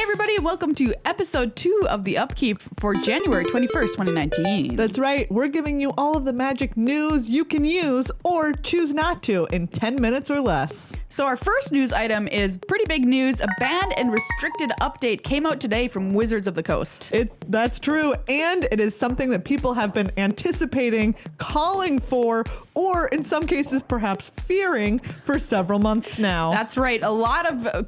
everybody, and welcome to episode 2 of the Upkeep for January 21st, 2019. That's right. We're giving you all of the magic news you can use or choose not to in 10 minutes or less. So our first news item is pretty big news. A banned and restricted update came out today from Wizards of the Coast. That's true, and it is something that people have been anticipating, calling for, or in some cases perhaps fearing for several months now. That's right. A lot of,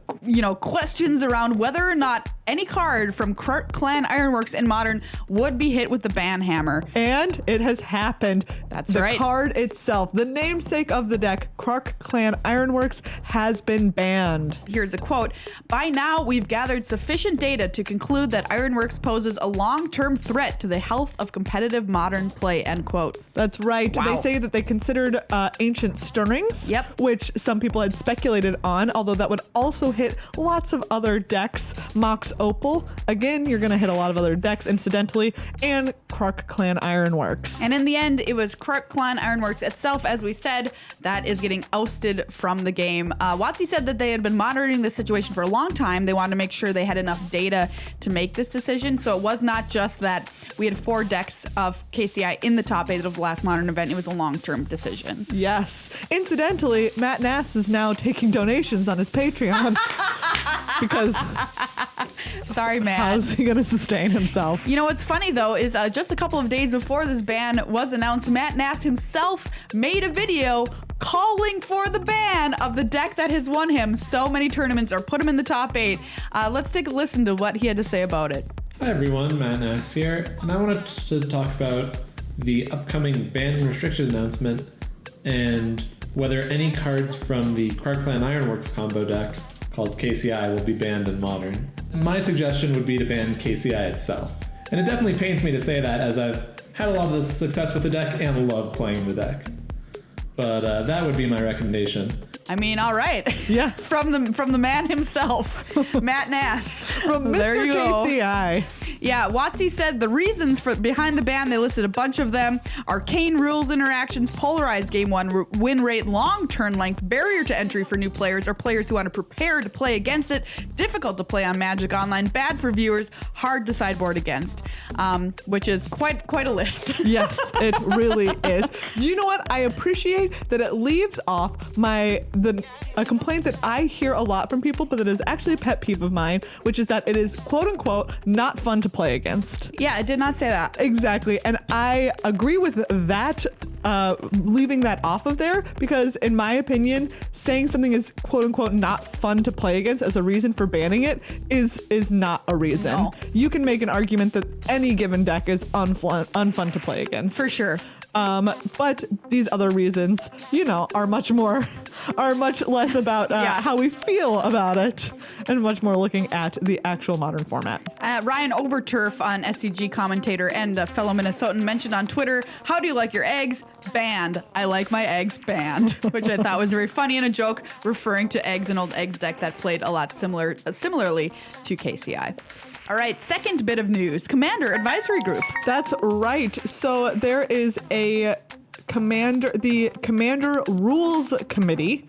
questions around whether or not any card from Krark-Clan Ironworks in Modern would be hit with the ban hammer. And it has happened. That's right. The card itself, the namesake of the deck, Krark-Clan Ironworks, has been banned. Here's a quote. "By now, we've gathered sufficient data to conclude that Ironworks poses a long-term threat to the health of competitive Modern play," end quote. That's right. Wow. They say that they considered Ancient Stirrings, which some people had speculated on, although that would also hit lots of other decks. Mox Opal, again, you're going to hit a lot of other decks, incidentally, and Krark-Clan Ironworks. And in the end, it was Krark-Clan Ironworks itself, as we said, that is getting ousted from the game. WotC said that they had been monitoring this situation for a long time. They wanted to make sure they had enough data to make this decision. So it was not just that we had 4 decks of KCI in the top 8 of the last Modern event. It was a long-term decision. Yes. Incidentally, Matt Nass is now taking donations on his Patreon because sorry, Matt. How's he going to sustain himself? You know what's funny, though, is just a couple of days before this ban was announced, Matt Nass himself made a video calling for the ban of the deck that has won him so many tournaments or put him in the top 8. Let's take a listen to what he had to say about it. Hi everyone, Matt Nass here, and I wanted to talk about the upcoming ban and restriction announcement and whether any cards from the Krark-Clan Ironworks combo deck called KCI will be banned in Modern. My suggestion would be to ban KCI itself. And it definitely pains me to say that, as I've had a lot of success with the deck and love playing the deck. But that would be my recommendation. I mean, all right. Yeah. From the man himself, Matt Nass. From Mr. There you KCI. go. Yeah, WotC said the reasons behind the ban, they listed a bunch of them: arcane rules interactions, polarized game 1, win rate, long turn length, barrier to entry for new players or players who want to prepare to play against it, difficult to play on Magic Online, bad for viewers, hard to sideboard against, which is quite a list. Yes, it really is. Do you know what? I appreciate that it leaves off a complaint that I hear a lot from people, but that is actually a pet peeve of mine, which is that it is quote unquote not fun to play against. Yeah, it did not say that. Exactly. And I agree with that, leaving that off of there, because in my opinion, saying something is quote unquote not fun to play against as a reason for banning it is not a reason. No. You can make an argument that any given deck is unfun to play against. For sure. But these other reasons, are much less about how we feel about it, and much more looking at the actual Modern format. Ryan Overturf, an SCG commentator and a fellow Minnesotan, mentioned on Twitter, "How do you like your eggs? Banned. I like my eggs banned," which I thought was very funny and a joke, referring to eggs, an old eggs deck that played a lot similarly to KCI. All right, second bit of news, Commander Advisory Group. That's right. So there is the Commander Rules Committee,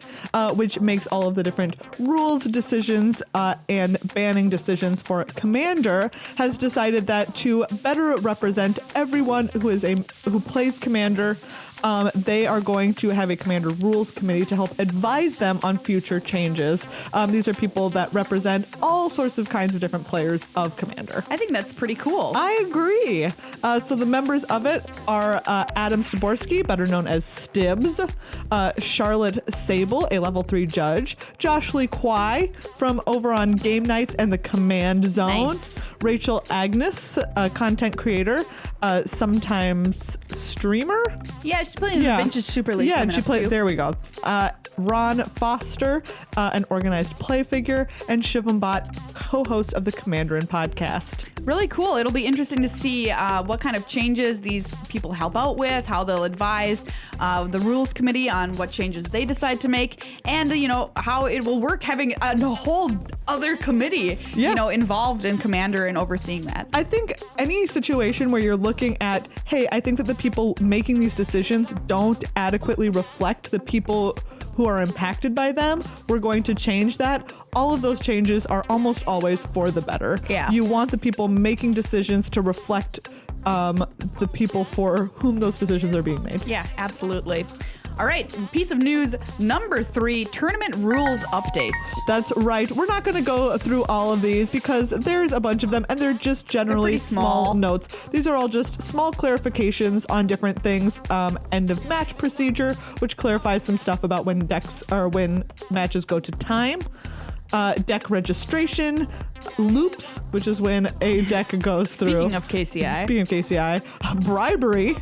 which makes all of the different rules decisions and banning decisions for Commander, has decided that to better represent everyone who plays Commander, they are going to have a Commander Rules Committee to help advise them on future changes. These are people that represent all sorts of kinds of different players of Commander. I think that's pretty cool. I agree. So the members of it are Adam Staborski, better known as Stibbs, Charlotte Sable, a level 3 judge, Josh Lee Kwai from over on Game Nights and the Command Zone, Nice. Rachel Agnes, a content creator, sometimes streamer. Yeah, she's playing in the Vintage Super League. Yeah, and she played. Too. There we go. Ron Foster, an organized play figure, and Shivam Bhatt, co-host of the Commanderin podcast. Really cool. It'll be interesting to see what kind of changes these people help out with, how they'll advise the rules committee on what changes they decide to make, and how it will work having a whole other committee, Yeah. involved in Commander and overseeing that. I think any situation where you're looking at, hey, I think that the people making these decisions don't adequately reflect the people who are impacted by them, we're going to change that. All of those changes are almost always for the better. Yeah. You want the people making decisions to reflect the people for whom those decisions are being made. Yeah, absolutely. All right, piece of news number 3, tournament rules update. That's right. We're not going to go through all of these because there's a bunch of them and they're just generally pretty small notes. These are all just small clarifications on different things. End of match procedure, which clarifies some stuff about when decks or when matches go to time. Deck registration, loops, which is when a deck goes through. Speaking of KCI, bribery.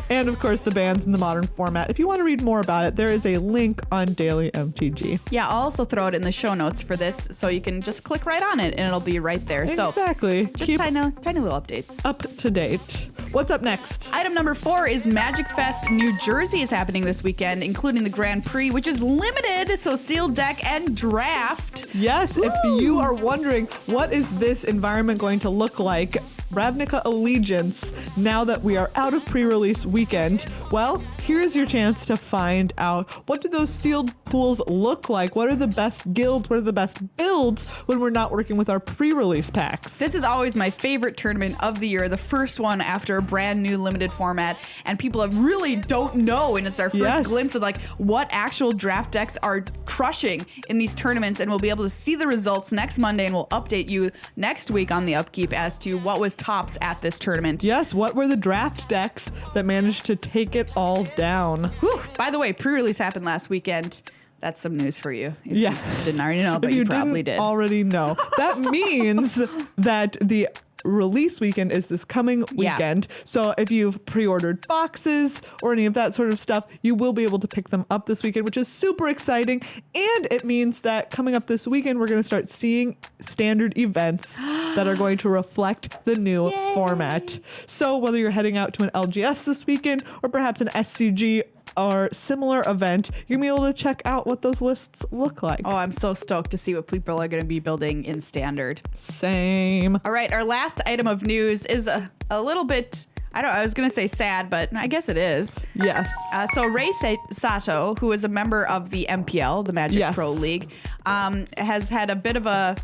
And of course, the bans in the modern format. If you want to read more about it, there is a link on Daily MTG. Yeah, I'll also throw it in the show notes for this, so you can just click right on it and it'll be right there. Exactly. So just tiny little updates. Up to date. What's up next? Item number 4 is Magic Fest New Jersey is happening this weekend, including the Grand Prix, which is limited, so sealed deck and draft. Yes, if you are wondering what is this environment going to look like, Ravnica Allegiance, now that we are out of pre-release weekend, well, here's your chance to find out. What do those sealed pools look like? What are the best guilds? What are the best builds when we're not working with our pre-release packs? This is always my favorite tournament of the year, the first one after a brand new limited format, and people really don't know, and it's our first glimpse of like what actual draft decks are crushing in these tournaments, and we'll be able to see the results next Monday, and we'll update you next week on the Upkeep as to what was tops at this tournament. Yes, what were the draft decks that managed to take it all down? Whew. By the way, pre-release happened last weekend. That's some news for you. If you didn't already know, but if you probably didn't did. already know. That means that the release weekend is this coming weekend. So if you've pre-ordered boxes or any of that sort of stuff, you will be able to pick them up this weekend, which is super exciting. And it means that coming up this weekend, we're going to start seeing standard events that are going to reflect the new format. So whether you're heading out to an LGS this weekend or perhaps an SCG or similar event, you're going to be able to check out what those lists look like. Oh, I'm so stoked to see what people are going to be building in standard. Same. All right, our last item of news is a little bit, I was going to say sad, but I guess it is. Yes. So Rei Sato, who is a member of the MPL, the Magic Pro League, has had a bit of a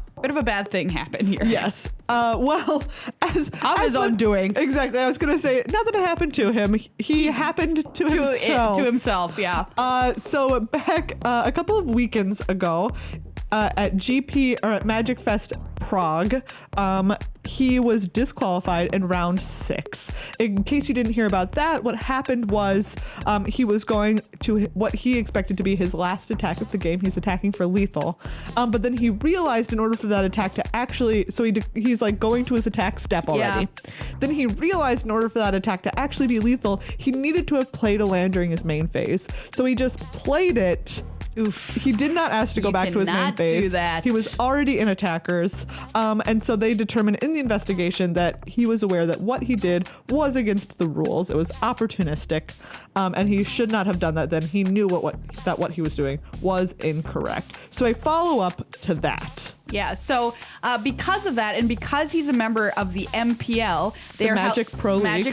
bad thing happen here. Yes. Well, as his own doing. Exactly. I was going to say, not that it happened to him. He happened to himself. To himself, yeah. So back a couple of weekends ago, at GP or at Magic Fest Prague, he was disqualified in round 6. In case you didn't hear about that, what happened was he was going to what he expected to be his last attack of the game. He's attacking for lethal, but then he realized in order for that attack to actually, so he's like going to his attack step already. Then he realized in order for that attack to actually be lethal, he needed to have played a land during his main phase. So he just played it. Oof. He did not ask to go back to his main phase. Do that. He was already in attackers. And so they determined in the investigation that he was aware that what he did was against the rules. It was opportunistic. And he should not have done that then. He knew what he was doing was incorrect. So a follow-up to that. Yeah, so because of that, and because he's a member of the MPL, the Magic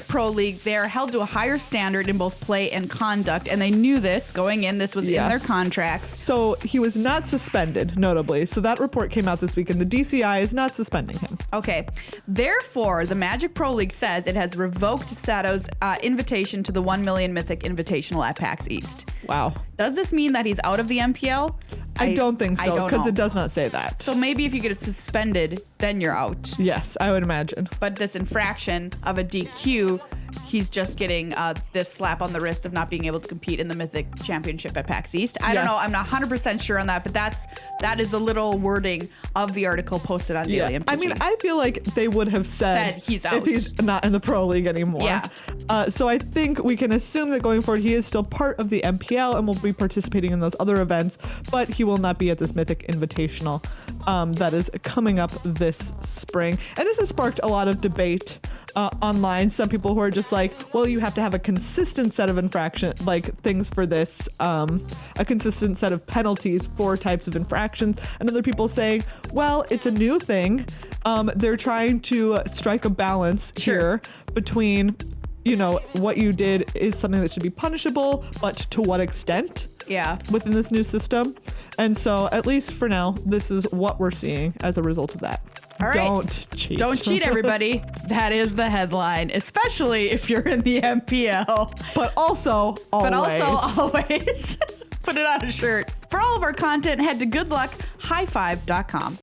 Pro League, they are held to a higher standard in both play and conduct, and they knew this going in. This was in their contracts. So he was not suspended, notably. So that report came out this week, and the DCI is not suspending him. Okay. Therefore, the Magic Pro League says it has revoked Sadow's invitation to the 1 million Mythic Invitational at PAX East. Wow. Does this mean that he's out of the MPL? I don't think so, because it does not say that. So maybe if you get it suspended, then you're out. Yes, I would imagine. But this infraction of a DQ, he's just getting this slap on the wrist of not being able to compete in the Mythic Championship at PAX East. I don't know. I'm not 100% sure on that, but that is the little wording of the article posted on Daily MTG. I mean, I feel like they would have said he's out if he's not in the Pro League anymore. Yeah. So I think we can assume that going forward, he is still part of the MPL and will be participating in those other events, but he will not be at this Mythic Invitational that is coming up this spring. And this has sparked a lot of debate online. Some people who are just like, well, you have to have a consistent set of infraction, like things for this, a consistent set of penalties for types of infractions. And other people saying, well, it's a new thing. They're trying to strike a balance here between, you know, what you did is something that should be punishable, but to what extent? Yeah. Within this new system. And so at least for now, this is what we're seeing as a result of that. All right. Don't cheat. Don't cheat, everybody. That is the headline, especially if you're in the MPL. But also always. But also always. Put it on a shirt. For all of our content, head to goodluckhighfive.com.